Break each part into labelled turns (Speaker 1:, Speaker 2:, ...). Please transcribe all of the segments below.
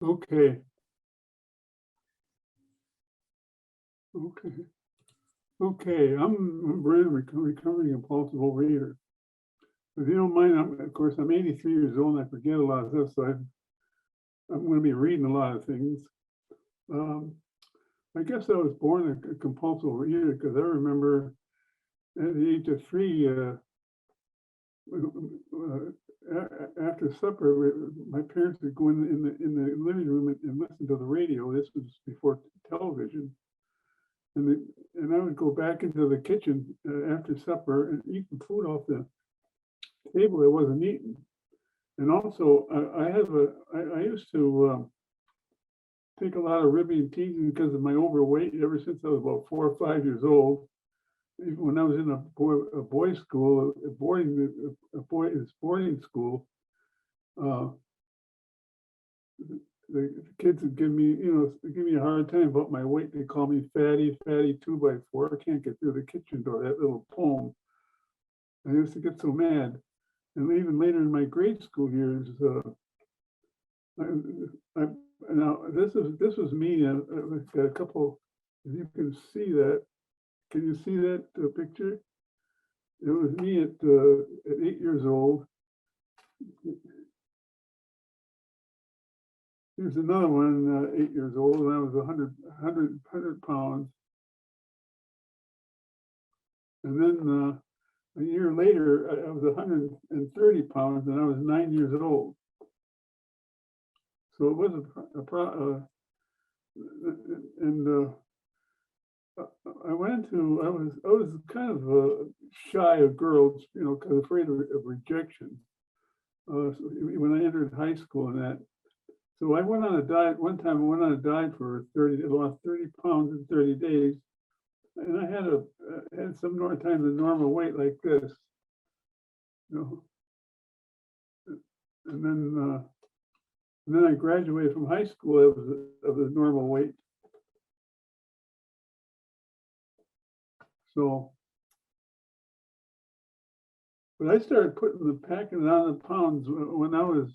Speaker 1: Okay. Okay. Okay. I'm Brin, recovering compulsive overeater. If you don't mind, of course, I'm 83 years old and I forget a lot of this, so I'm going to be reading a lot of things. Um, I guess I was born a compulsive overeater because I remember at the age of 3, after supper, my parents would go in the living room and listen to the radio. This was before television. And I would go back into the kitchen after supper and eat the food off the table that wasn't eaten. And also, I used to take a lot of ribbing and teasing because of my overweight ever since I was about 4 or 5 years old. Even when I was in a boys' school, a boarding school, the kids would give me a hard time about my weight. They call me fatty 2x4. I can't get through the kitchen door. That little poem. I used to get so mad. And even later in my grade school years, now this was me. A couple. If you can see that, can you see that picture? It was me at 8 years old. Here's another one, 8 years old, and I was 100 pounds. And then a year later, I was 130 pounds, and I was 9 years old. So it was I was kind of shy of girls, because afraid of rejection. When I entered high school and that. So I went on a diet. One time I went on a diet for lost 30 pounds in 30 days. And I had some more time than normal weight like this. And then I graduated from high school of the normal weight. So, but I started packing on the pounds when I was,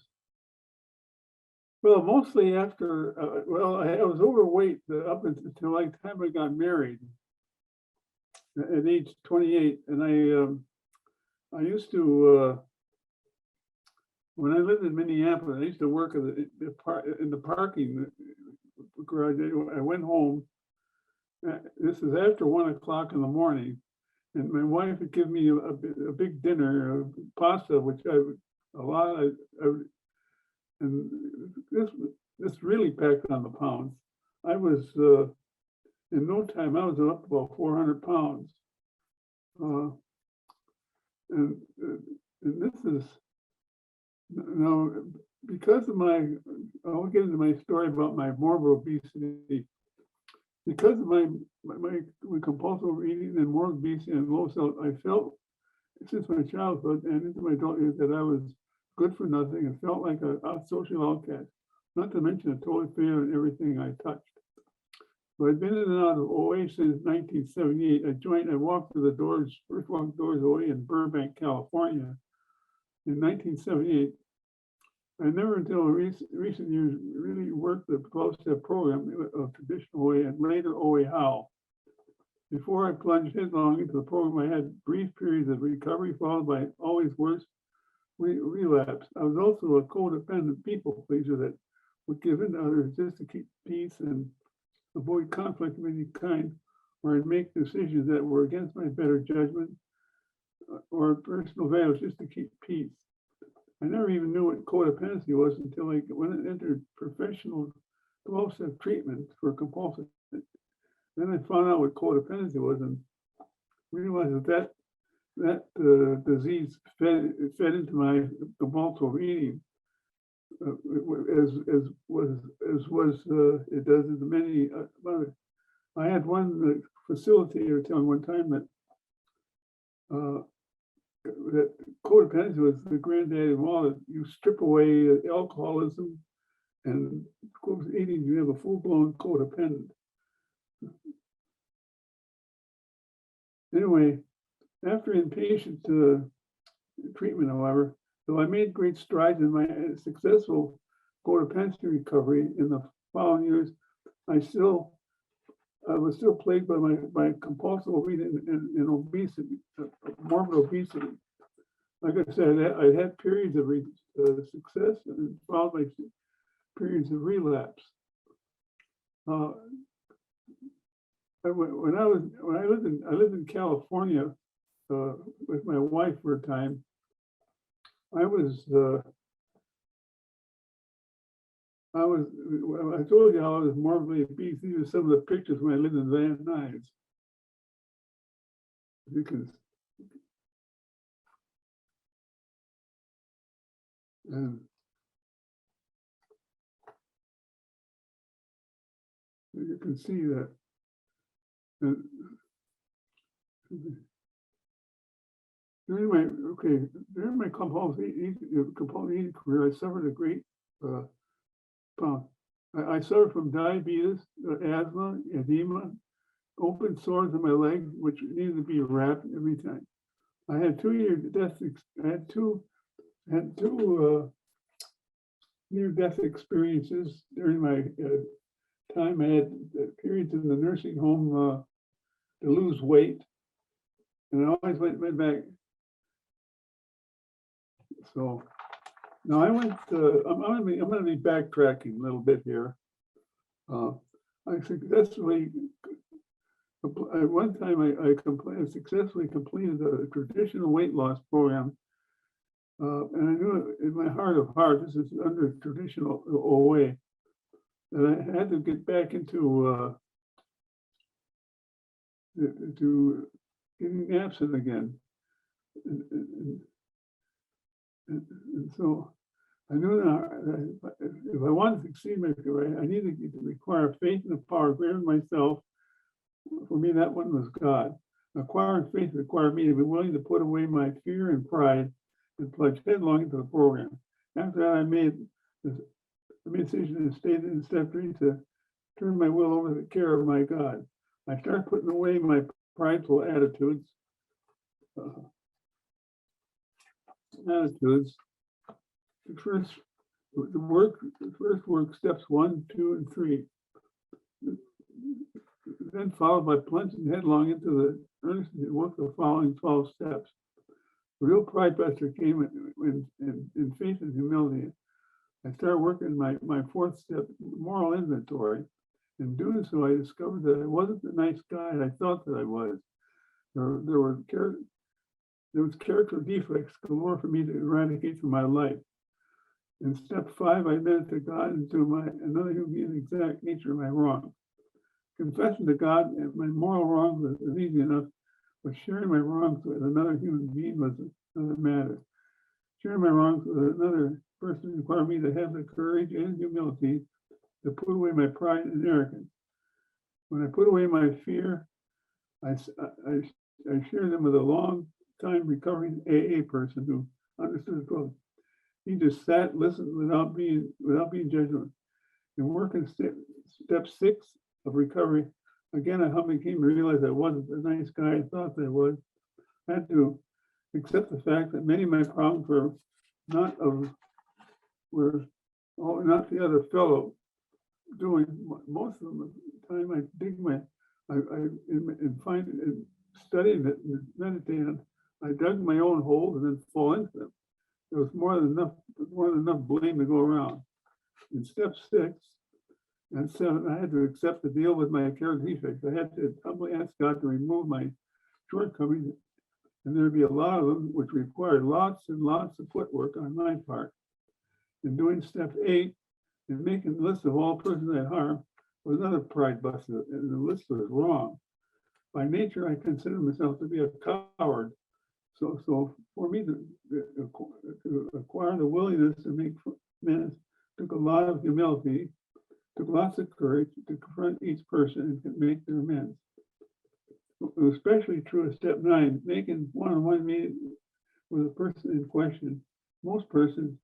Speaker 1: well, mostly after, I was overweight up until like the time I got married at age 28. And I used to, when I lived in Minneapolis, I used to work in the parking garage. I went home. This is after 1 o'clock in the morning. And my wife would give me a big dinner of pasta, which and this really packed on the pounds. I was, in no time, I was up about 400 pounds. And this is, now, because of I'll get into my story about my morbid obesity. Because of my compulsive eating and morbid obesity and low self, I felt since my childhood and into my adult years that I was good for nothing and felt like a social outcast, not to mention a total failure in everything I touched. So I've been in and out of OA since 1978. I walked through the doors, first walked doors OA in Burbank, California in 1978. I never until recent years really worked the 12-step program of traditional OA and later OA How. Before I plunged headlong into the program, I had brief periods of recovery followed by always worse relapse. I was also a codependent people pleaser that would give in to others just to keep peace and avoid conflict of any kind, or I'd make decisions that were against my better judgment or personal values just to keep peace. I never even knew what codependency was until I entered professional 12-step treatment for compulsive. Then I found out what codependency was and realized that disease fed into my compulsive eating, as it does in many others. I had one facilitator tell me one time that codependency was the granddaddy of all. That you strip away alcoholism and eating, you have a full-blown codependent. Anyway, after inpatient treatment, however, though I made great strides in my successful go to pension recovery in the following years, I was still plagued by my compulsive overeating and obesity, morbid obesity. Like I said, I had periods of success and followed by periods of relapse. When I lived in California with my wife for a time. I told you how I was morbidly obese. These are some of the pictures when I lived in Van Nuys. You can, and you can see that. And during my compulsive eating career, I suffered a great problem. I suffered from diabetes, asthma, edema, open sores in my leg, which needed to be wrapped every time. I had 2-year death. I had two near-death experiences during my time. I had periods in the nursing home to lose weight, and I always went back. So now I'm going to be backtracking a little bit here. I successfully, at one time, I successfully completed a traditional weight loss program. And I knew in my heart of hearts, this is under traditional OA, that I had to get back into to getting absent again. And so I knew that if I wanted to succeed in my career, I needed to require faith in the power greater than myself. For me, that one was God. Acquiring faith required me to be willing to put away my fear and pride and plunge headlong into the program. After that, I made the decision and stated in step 3 to turn my will over to the care of my God. I started putting away my prideful attitudes. The first work, steps 1, 2, and 3. Then followed by plunging headlong into the earnest work of the following 12 steps. The real pride buster came in faith and humility. I started working my 4th step, moral inventory. In doing so, I discovered that I wasn't the nice guy I thought that I was. There was character defects galore for me to eradicate from my life. In step 5, I admitted to God and to another human being's exact nature of my wrong. Confession to God and my moral wrongs was easy enough, but sharing my wrongs with another human being was another matter. Sharing my wrongs with another person required me to have the courage and humility to put away my pride and arrogance. When I put away my fear, I shared them with a long-time recovering AA person who understood the problem. He just sat, listened without being judgmental. And working step 6 of recovery, again, I humbly came to realize I wasn't the nice guy I thought I was. I had to accept the fact that many of my problems were not the other fellow doing. Most of the time I dig and studying it and meditating, I dug my own holes and then fall into them. There was more than enough blame to go around. In step 6 and 7, I had to accept the deal with my character defects. I had to humbly ask God to remove my shortcomings, and there'd be a lot of them, which required lots and lots of footwork on my part. In doing step 8, and making a list of all persons I harmed, was another pride buster, and the list was wrong. By nature, I consider myself to be a coward. So for me to acquire the willingness to make amends took a lot of humility, took lots of courage to confront each person and make their amends. It was especially true of step 9, making one-on-one meetings with a person in question. Most persons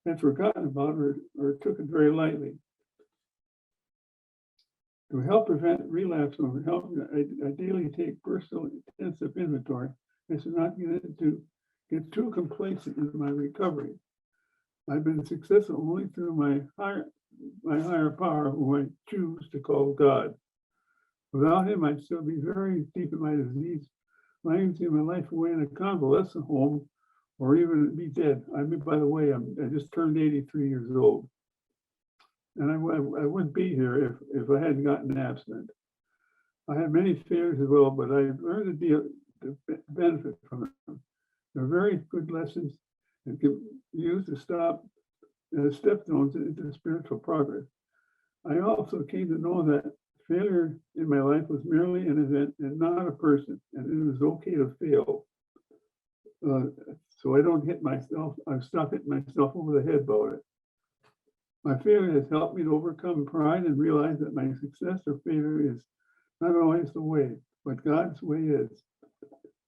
Speaker 1: had forgotten about or took it very lightly. To help prevent relapse or help, I daily take personal intensive inventory. I should not get too complacent in my recovery. I've been successful only through my higher power, who I choose to call God. Without him, I'd still be very deep in my disease, lying my life away in a convalescent home, or even be dead. I mean, by the way, I just turned 83 years old, and I wouldn't be here if I hadn't gotten abstinent. I had many failures as well, but I learned to benefit from them. They're very good lessons and can be used to stop stepstones into spiritual progress. I also came to know that failure in my life was merely an event and not a person, and it was okay to fail. So I don't hit myself. I stop hitting myself over the head about it. My failure has helped me to overcome pride and realize that my success or failure is not always the way, but God's way is.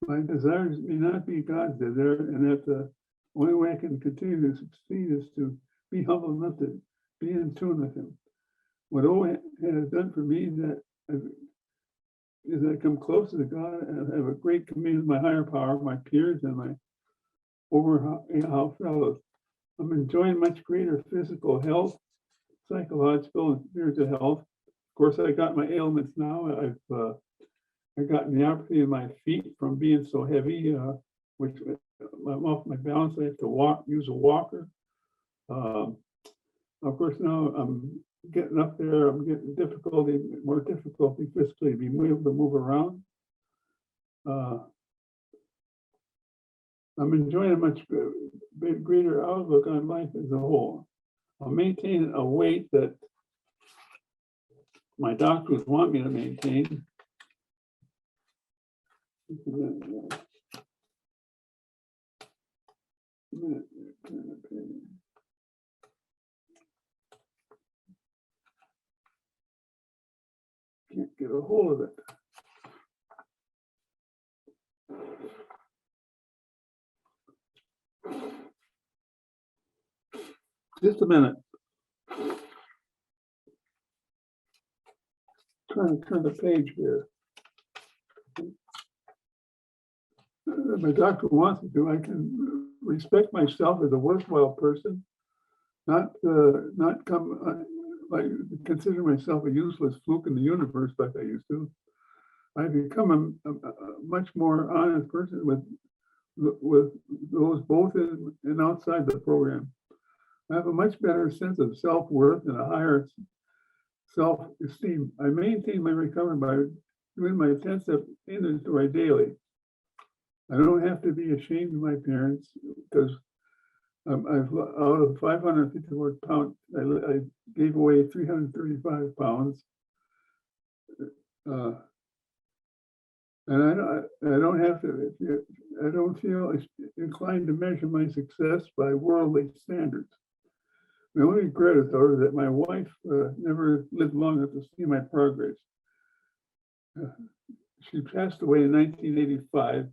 Speaker 1: My desires may not be God's desire, and that the only way I can continue to succeed is to be humble enough to be in tune with him. What O has done for me is I come closer to God and have a great communion with my higher power, my peers, and my overall fellows. I'm enjoying much greater physical health, psychological, and spiritual health. Of course, I got my ailments now. I got neuropathy in my feet from being so heavy, which I'm off my balance. I have to use a walker. Of course, now I'm getting up there. I'm getting more difficulty physically to be able to move around. I'm enjoying a much greater outlook on life as a whole. I'm maintaining a weight that my doctors want me to maintain. Can't get a hold of it. Just a minute. Trying to turn the page here. My doctor wants me to. I can respect myself as a worthwhile person, not consider myself a useless fluke in the universe like I used to. I've become a much more honest person with those both in and outside the program. I have a much better sense of self-worth and a higher self-esteem. I maintain my recovery by doing my 10-step inventory daily. I don't have to be ashamed of my parents because I've out of 554 pounds, I gave away 335 pounds. And I don't have to, I don't feel inclined to measure my success by worldly standards. My only regret is, however, that my wife never lived long enough to see my progress. She passed away in 1985,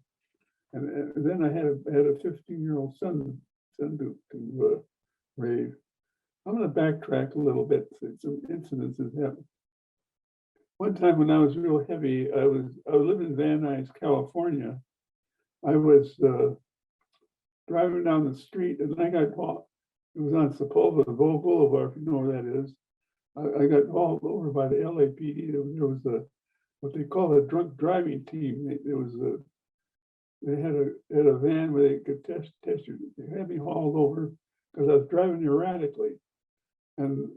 Speaker 1: and then I had a 15-year-old son to raise. I'm going to backtrack a little bit. Some incidences happened. One time when I was real heavy, I was living in Van Nuys, California. I was driving down the street, and I got caught. It was on Sepulveda Boulevard, if you know where that is. I got hauled over by the LAPD. There was what they call a drunk driving team. They had a van where they could test you. They had me hauled over because I was driving erratically, and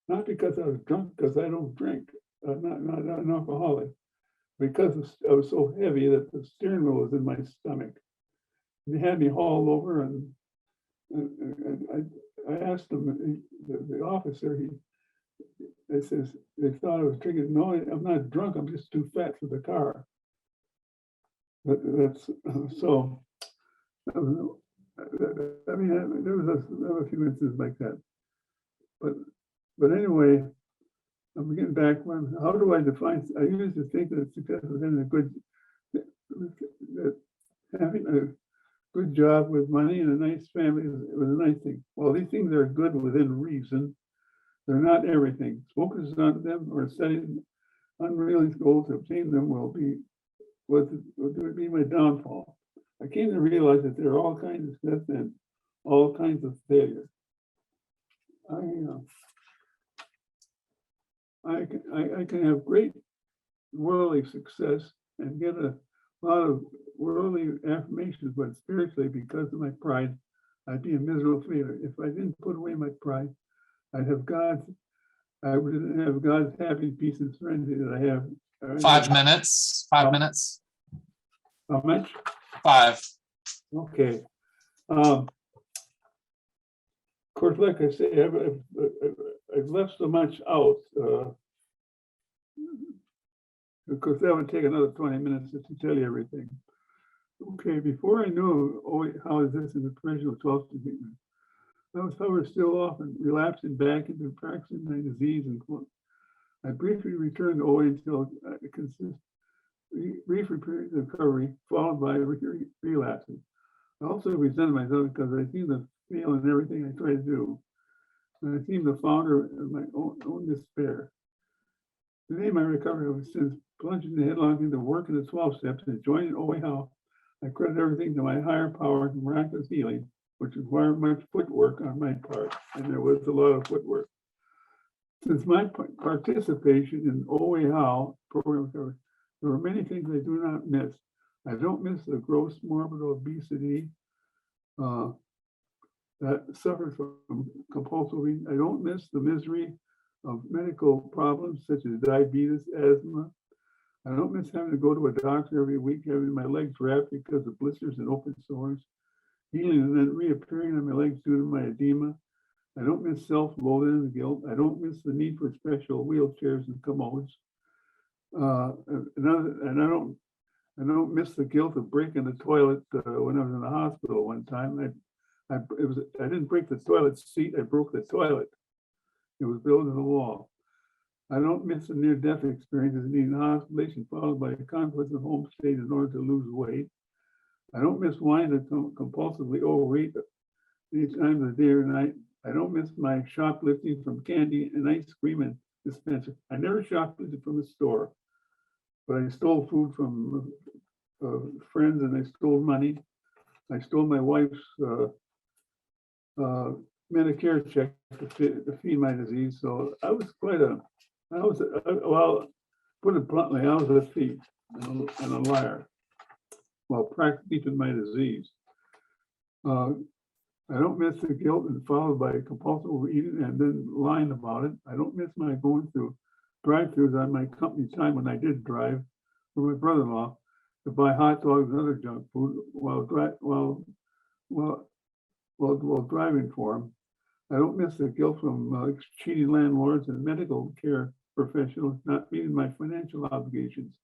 Speaker 1: not because I was drunk, because I don't drink. Not an alcoholic. Because I was so heavy that the steering wheel was in my stomach. They had me hauled over, and I asked them, the officer, they says, they thought I was drinking. No, I'm not drunk, I'm just too fat for the car. That's so, I mean, there was a few instances like that. But anyway, I'm getting back when, how do I define, I used to think that success was in having a good job with money and a nice family was a nice thing. Well, these things are good within reason. They're not everything. Focus on them or setting unrealistic goals to obtain them would be my downfall. I came to realize that there are all kinds of success, and all kinds of failure. I can have great worldly success and get a lot of worldly affirmations, but spiritually, because of my pride, I'd be a miserable failure. If I didn't put away my pride, I wouldn't have God's happy, peace, and serenity that I have.
Speaker 2: 5 minutes. 5 minutes.
Speaker 1: How much?
Speaker 2: 5.
Speaker 1: Okay. Of course, like I say, I've left so much out. Of course, that would take another 20 minutes just to tell you everything. Okay, before I knew how is this in the professional 12 treatment, I was still often relapsing back into practicing my disease, and I briefly returned to OA until a brief period of recovery, followed by relapses. I also resented myself because I seemed to fail in everything I tried to do. And I seemed the founder of my own despair. Today, my recovery was since plunging headlong into work in the 12 steps and joining OA How. I credit everything to my higher power and miraculous healing, which required much footwork on my part, and there was a lot of footwork. Since my participation in OA How program recovery, there were many things I do not miss. I don't miss the gross morbid obesity that suffers from compulsive eating. I don't miss the misery of medical problems such as diabetes, asthma. I don't miss having to go to a doctor every week, having my legs wrapped because of blisters and open sores, healing and then reappearing on my legs due to my edema. I don't miss self-loathing and guilt. I don't miss the need for special wheelchairs and commodes. And I don't miss the guilt of breaking the toilet when I was in the hospital one time. I didn't break the toilet seat. I broke the toilet. It was built in the wall. I don't miss the near-death experiences needing hospitalization followed by a conflict of home state in order to lose weight. I don't miss wine that compulsively overeat each time of the day or night. I don't miss my shoplifting from candy and ice cream and dispenser. I never shoplifted from a store, but I stole food from friends and I stole money. I stole my wife's Medicare check to feed my disease. So I was well, put it bluntly, I was a thief and a liar while practicing my disease. I don't miss the guilt and followed by compulsive overeating and then lying about it. I don't miss my going through drive-thrus on my company time when I did drive for my brother-in-law to buy hot dogs and other junk food while driving for him. I don't miss the guilt from cheating landlords and medical care professionals not meeting my financial obligations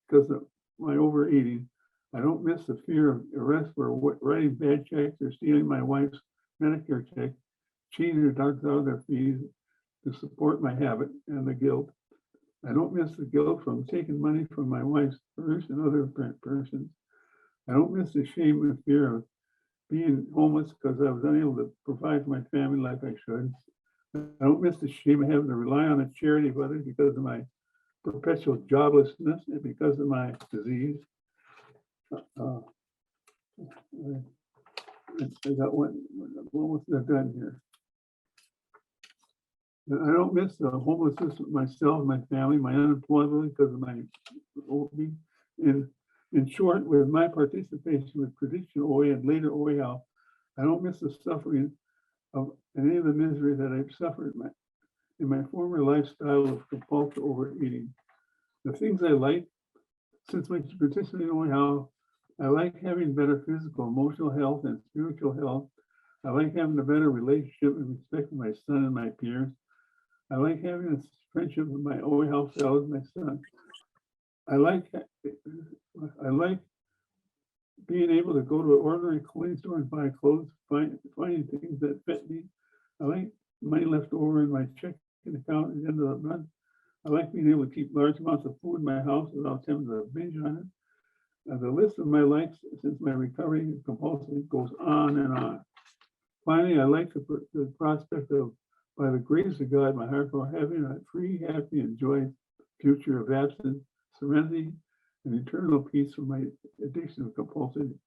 Speaker 1: because of my overeating. I don't miss the fear of arrest for writing bad checks or stealing my wife's Medicare check, cheating her doctors out of their fees to support my habit and the guilt. I don't miss the guilt from taking money from my wife's purse and other persons. I don't miss the shame and fear of being homeless because I was unable to provide for my family like I should. I don't miss the shame of having to rely on the charity of others because of my perpetual joblessness and because of my disease. I got one almost done here. I don't miss the homelessness of myself, my family, my unemployment because of my in short, with my participation with traditional OA and later OA How, I don't miss the suffering of any of the misery that I've suffered in my former lifestyle of compulsive overeating. The things I like, since my participation in OA How, I like having better physical, emotional health and spiritual health. I like having a better relationship and respect with my son and my peers. I like having a friendship with my OA How fellows, my son. I like being able to go to an ordinary clothing store and buy clothes, finding things that fit me. I like money left over in my checking account at the end of the month. I like being able to keep large amounts of food in my house without having to binge on it. The list of my likes since my recovery compulsively goes on and on. Finally, I like the prospect of, by the grace of God, my heart for having a free, happy, and joyous future of absence, serenity, and eternal peace from my addiction of compulsivity.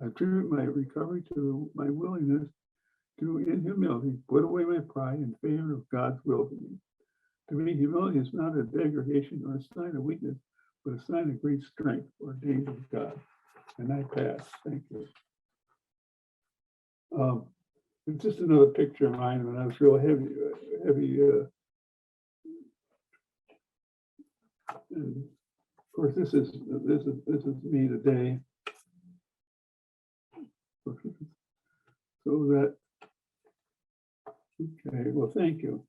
Speaker 1: I attribute my recovery to my willingness to, in humility, put away my pride in favor of God's will for me. To me, humility is not a degradation or a sign of weakness, but a sign of great strength ordained of God. And I pass. Thank you. It's just another picture of mine when I was real heavy. And of course, this is me today. So that, okay, well, thank you.